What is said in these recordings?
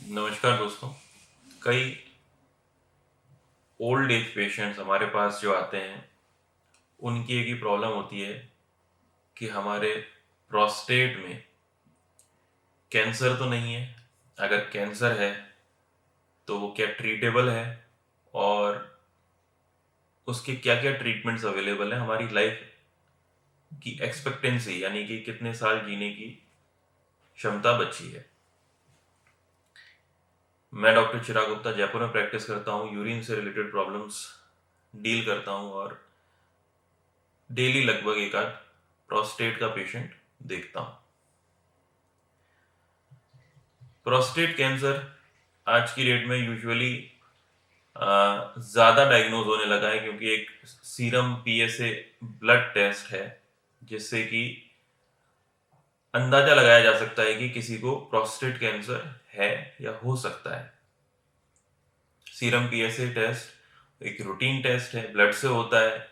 नमस्कार दोस्तों। कई ओल्ड एज पेशेंट्स हमारे पास जो आते हैं, उनकी एक ही प्रॉब्लम होती है कि हमारे प्रोस्टेट में कैंसर तो नहीं है। अगर कैंसर है तो वो क्या ट्रीटेबल है और उसके क्या क्या ट्रीटमेंट्स अवेलेबल है, हमारी लाइफ की एक्सपेक्टेंसी यानी कि कितने साल जीने की क्षमता बची है। मैं डॉक्टर चिराग गुप्ता जयपुर में प्रैक्टिस करता हूँ, यूरिन से रिलेटेड प्रॉब्लम्स डील करता हूँ और डेली लगभग एक आध प्रोस्टेट का पेशेंट देखता हूँ। प्रोस्टेट कैंसर आज की डेट में यूजुअली ज़्यादा डायग्नोज होने लगा है क्योंकि एक सीरम पीएसए ब्लड टेस्ट है जिससे कि अंदाजा लगाया जा सकता है कि किसी को प्रोस्टेट कैंसर है या हो सकता है। सीरम पीएसए टेस्ट एक रूटीन टेस्ट है, ब्लड से होता है।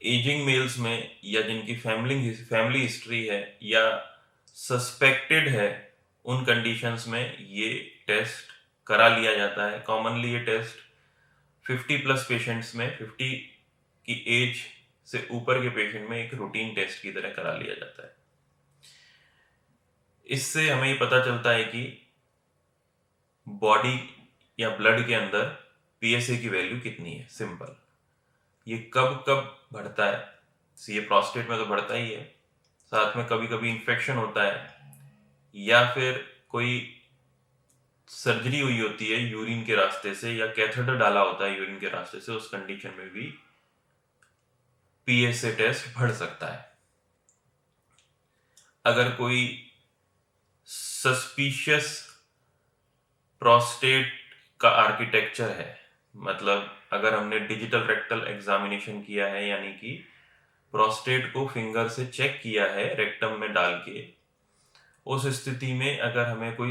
एजिंग मेल्स में या जिनकी फैमिली हिस्ट्री है या सस्पेक्टेड है, उन कंडीशंस में ये टेस्ट करा लिया जाता है। कॉमनली ये टेस्ट 50 प्लस पेशेंट्स में, 50 की एज से ऊपर के पेशेंट में एक रूटीन टेस्ट की तरह करा लिया जाता है। इससे हमें ये पता चलता है कि बॉडी या ब्लड के अंदर पीएसए की वैल्यू कितनी है। सिंपल, ये कब कब बढ़ता है, ये प्रोस्टेट में तो बढ़ता ही है, साथ में कभी कभी इन्फेक्शन होता है या फिर कोई सर्जरी हुई होती है यूरिन के रास्ते से या कैथेटर डाला होता है यूरिन के रास्ते से, उस कंडीशन में भी पीएसए टेस्ट बढ़ सकता है। अगर कोई सस्पिशियस प्रोस्टेट का आर्किटेक्चर है, मतलब अगर हमने डिजिटल रेक्टल एग्जामिनेशन किया है यानी कि प्रोस्टेट को फिंगर से चेक किया है रेक्टम में डाल के, उस स्थिति में अगर हमें कोई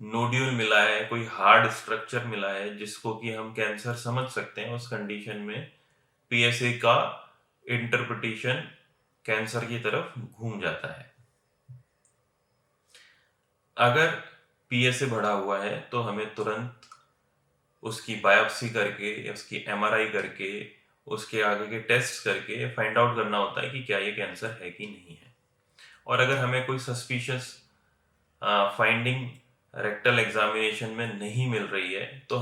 नोड्यूल मिला है, कोई हार्ड स्ट्रक्चर मिला है जिसको कि हम कैंसर समझ सकते हैं, उस कंडीशन में पीएसए का इंटरप्रिटेशन कैंसर की तरफ घूम जाता है। अगर पीएसए बढ़ा हुआ है तो हमें तुरंत उसकी बायोप्सी करके या उसकी एमआरआई करके उसके आगे के टेस्ट करके फाइंड आउट करना होता है कि क्या ये कैंसर है कि नहीं है। और अगर हमें कोई सस्पिशियस फाइंडिंग रेक्टल एग्जामिनेशन में नहीं मिल रही है तो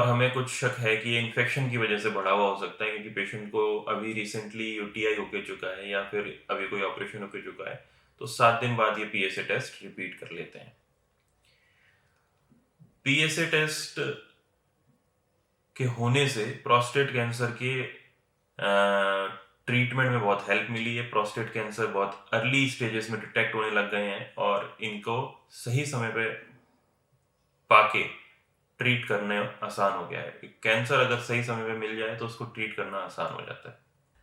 हमें कुछ शक है कि ये इन्फेक्शन की वजह से बढ़ा हुआ हो सकता है क्योंकि पेशेंट को अभी रिसेंटली यूटीआई होके चुका है या फिर अभी कोई ऑपरेशन होके चुका है, तो 7 दिन बाद ये पीएसए टेस्ट रिपीट कर लेते हैं। पीएसए टेस्ट के होने से प्रोस्टेट कैंसर के ट्रीटमेंट में बहुत हेल्प मिली है। प्रोस्टेट कैंसर बहुत अर्ली स्टेजेस में डिटेक्ट होने लग गए हैं और इनको सही समय पे पाके ट्रीट करने आसान हो गया है। कैंसर अगर सही समय पे मिल जाए तो उसको ट्रीट करना आसान हो जाता है।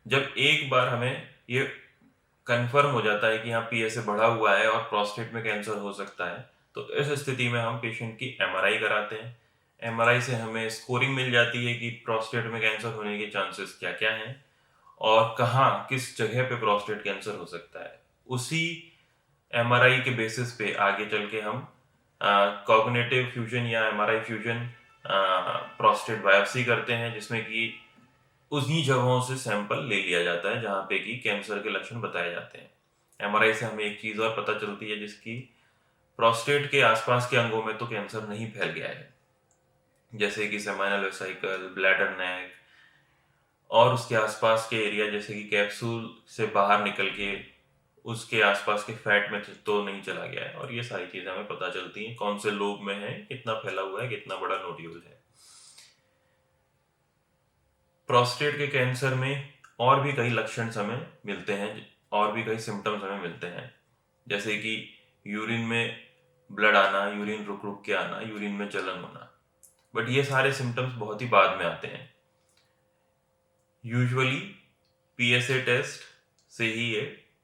जब एक बार हमें ये कंफर्म हो जाता है कि हाँ पीएसए बढ़ा हुआ है और प्रोस्टेट में कैंसर हो सकता है, तो इस स्थिति में हम पेशेंट की एमआरआई कराते हैं। एमआरआई से हमें स्कोरिंग मिल जाती है कि प्रोस्टेट में कैंसर होने के चांसेस क्या क्या हैं और कहाँ किस जगह पे प्रोस्टेट कैंसर हो सकता है। उसी एमआरआई के बेसिस पे आगे चल के हम कॉग्निटिव फ्यूजन या एमआरआई फ्यूजन प्रोस्टेट बायोप्सी करते हैं, जिसमें कि उन्हीं जगहों से सैंपल ले लिया जाता है जहाँ पे कि कैंसर के लक्षण बताए जाते हैं। एमआरआई से हमें एक चीज़ और पता चलती है, जिसकी प्रोस्टेट के आसपास के अंगों में तो कैंसर नहीं फैल गया है, जैसे कि सेमाइनल वेसिकल, ब्लैडर नेक और उसके आसपास के एरिया जैसे कि कैप्सूल से बाहर निकल के उसके आसपास के फैट में तो नहीं चला गया है। और ये सारी चीज़ें हमें पता चलती हैं, कौन से लोब में है, कितना फैला हुआ है, कितना बड़ा नोड्यूल है। प्रोस्टेट के कैंसर में और भी कई लक्षण हमें मिलते हैं और भी कई सिम्टम्स हमें मिलते हैं, जैसे कि यूरिन में ब्लड आना, यूरिन रुक रुक के आना, यूरिन में जलन होना। बट ये सारे सिम्टम्स बहुत ही बाद में आते हैं। यूजुअली पीएसए टेस्ट से ही ये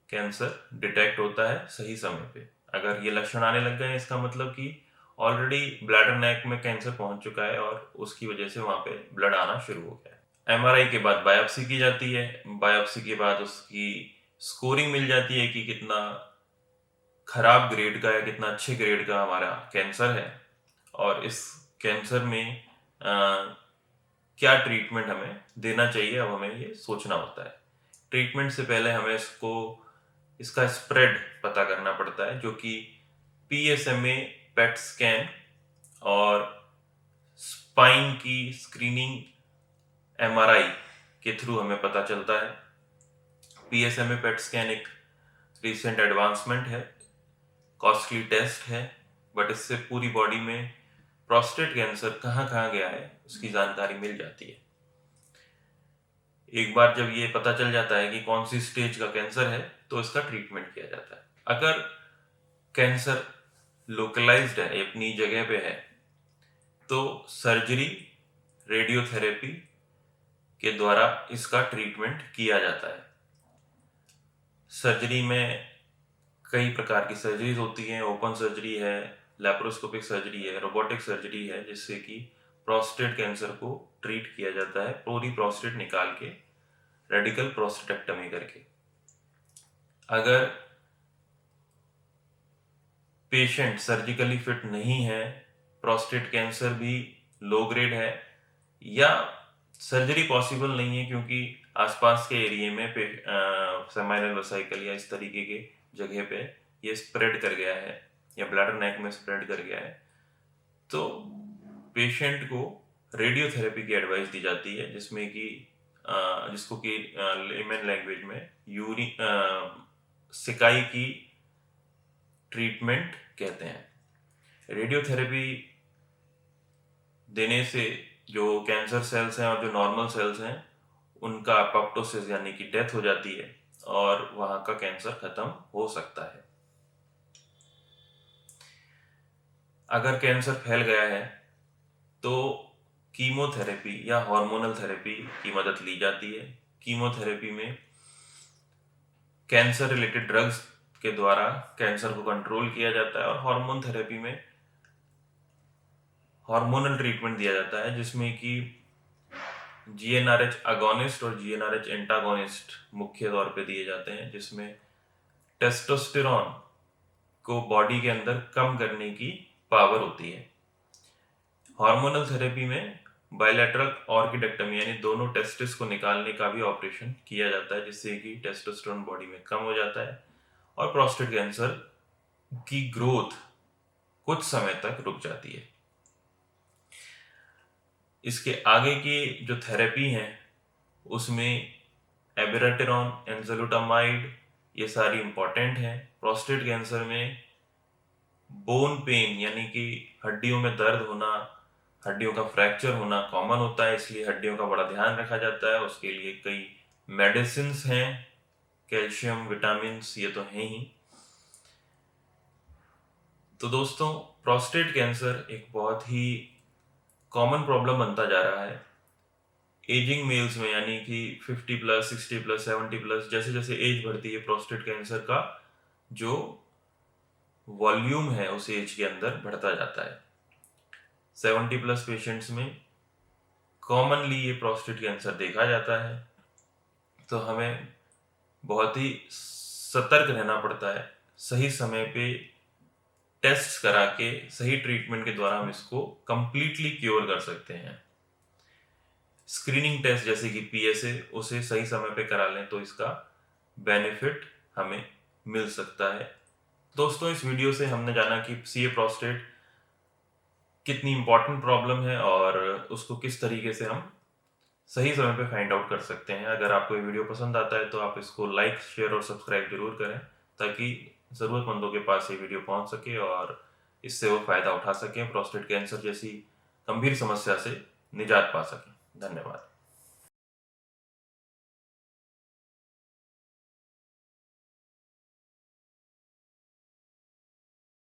कैंसर डिटेक्ट होता है सही समय पे। अगर ये लक्षण आने लग गए इसका मतलब कि ऑलरेडी ब्लैडर नेक में कैंसर पहुंच चुका है और उसकी वजह से वहां पे ब्लड आना शुरू हो गया है। एमआरआई के बाद बायोप्सी की जाती है। बायोप्सी के बाद उसकी स्कोरिंग मिल जाती है कि कितना खराब ग्रेड का या कितना अच्छे ग्रेड का हमारा कैंसर है, और इस कैंसर में क्या ट्रीटमेंट हमें देना चाहिए, अब हमें ये सोचना होता है। ट्रीटमेंट से पहले हमें इसका स्प्रेड पता करना पड़ता है, जो कि PSMA पेट स्कैन और स्पाइन की स्क्रीनिंग MRI के थ्रू हमें पता चलता है। PSMA पेट स्कैन एक रिसेंट एडवांसमेंट है, कॉस्टली टेस्ट है, बट इससे पूरी बॉडी में प्रोस्टेट कैंसर कहाँ कहाँ गया है उसकी जानकारी मिल जाती है। एक बार जब ये पता चल जाता है कि कौन सी स्टेज का कैंसर है, तो इसका ट्रीटमेंट किया जाता है। अगर कैंसर लोकलाइज्ड है, अपनी जगह पे है, तो सर्जरी, रेडियोथेरेपी के द्वारा इसका ट्रीटमेंट किया जाता है। सर्जरी में कई प्रकार की सर्जरीज होती हैं। ओपन सर्जरी है, लैप्रोस्कोपिक सर्जरी है, रोबोटिक सर्जरी है, जिससे कि प्रोस्टेट कैंसर को ट्रीट किया जाता है, पूरी प्रोस्टेट निकाल के रेडिकल प्रोस्टेक्टमी करके। अगर पेशेंट सर्जिकली फिट नहीं है, प्रोस्टेट कैंसर भी लो ग्रेड है, या सर्जरी पॉसिबल नहीं है क्योंकि आसपास के एरिया में सेमाइनल वेसिकल या इस तरीके के जगह पे ये स्प्रेड कर गया है या ब्लैडर नेक में स्प्रेड कर गया है, तो पेशेंट को रेडियोथेरेपी की एडवाइस दी जाती है, जिसमें कि जिसको कि लेमन लैंग्वेज में सिकाई की ट्रीटमेंट कहते हैं। रेडियोथेरेपी देने से जो कैंसर सेल्स हैं और जो नॉर्मल सेल्स हैं उनका अपोप्टोसिस यानी कि डेथ हो जाती है और वहां का कैंसर खत्म हो सकता है। अगर कैंसर फैल गया है तो कीमोथेरेपी या हार्मोनल थेरेपी की मदद ली जाती है। कीमोथेरेपी में कैंसर रिलेटेड ड्रग्स के द्वारा कैंसर को कंट्रोल किया जाता है, और हार्मोन थेरेपी में हार्मोनल ट्रीटमेंट दिया जाता है, जिसमें कि GnRH अगोनिस्ट और GnRH एंटागोनिस्ट मुख्य तौर पे दिए जाते हैं, जिसमें टेस्टोस्टेरॉन को बॉडी के अंदर कम करने की पावर होती है। हार्मोनल थेरेपी में बायलैटरल ऑर्किडेक्टमी यानी दोनों टेस्टिस को निकालने का भी ऑपरेशन किया जाता है, जिससे कि टेस्टोस्टेरोन बॉडी में कम हो जाता है और प्रोस्टेट कैंसर की ग्रोथ कुछ समय तक रुक जाती है। इसके आगे की जो थेरेपी है उसमें एबिराटेरॉन, एंजालुटामाइड, ये सारी इंपॉर्टेंट हैं। प्रोस्टेट कैंसर में बोन पेन यानी कि हड्डियों में दर्द होना, हड्डियों का फ्रैक्चर होना कॉमन होता है, इसलिए हड्डियों का बड़ा ध्यान रखा जाता है। उसके लिए कई मेडिसिन्स हैं, कैल्शियम, विटामिन्स, ये तो हैं ही। तो दोस्तों, प्रोस्टेट कैंसर एक बहुत ही कॉमन प्रॉब्लम बनता जा रहा है एजिंग मेल्स में, यानी कि 50+, 60+, 70+, जैसे जैसे एज बढ़ती है प्रोस्टेट कैंसर का जो वॉल्यूम है उस एज के अंदर बढ़ता जाता है। 70+ पेशेंट्स में कॉमनली ये प्रोस्टेट कैंसर देखा जाता है, तो हमें बहुत ही सतर्क रहना पड़ता है। सही समय पे टेस्ट करा के सही ट्रीटमेंट के द्वारा हम इसको कंप्लीटली क्योर कर सकते हैं। स्क्रीनिंग टेस्ट जैसे कि PSA, उसे सही समय पे करा लें तो इसका बेनिफिट हमें मिल सकता है। दोस्तों, इस वीडियो से हमने जाना कि CA प्रोस्टेट कितनी इंपॉर्टेंट प्रॉब्लम है और उसको किस तरीके से हम सही समय पे फाइंड आउट कर सकते हैं। अगर आपको ये वीडियो पसंद आता है तो आप इसको लाइक, शेयर और सब्सक्राइब जरूर करें, ताकि ज़रूरतमंदों के पास ये वीडियो पहुंच सके और इससे वो फ़ायदा उठा सकें, प्रोस्टेट कैंसर जैसी गंभीर समस्या से निजात पा सकें। धन्यवाद।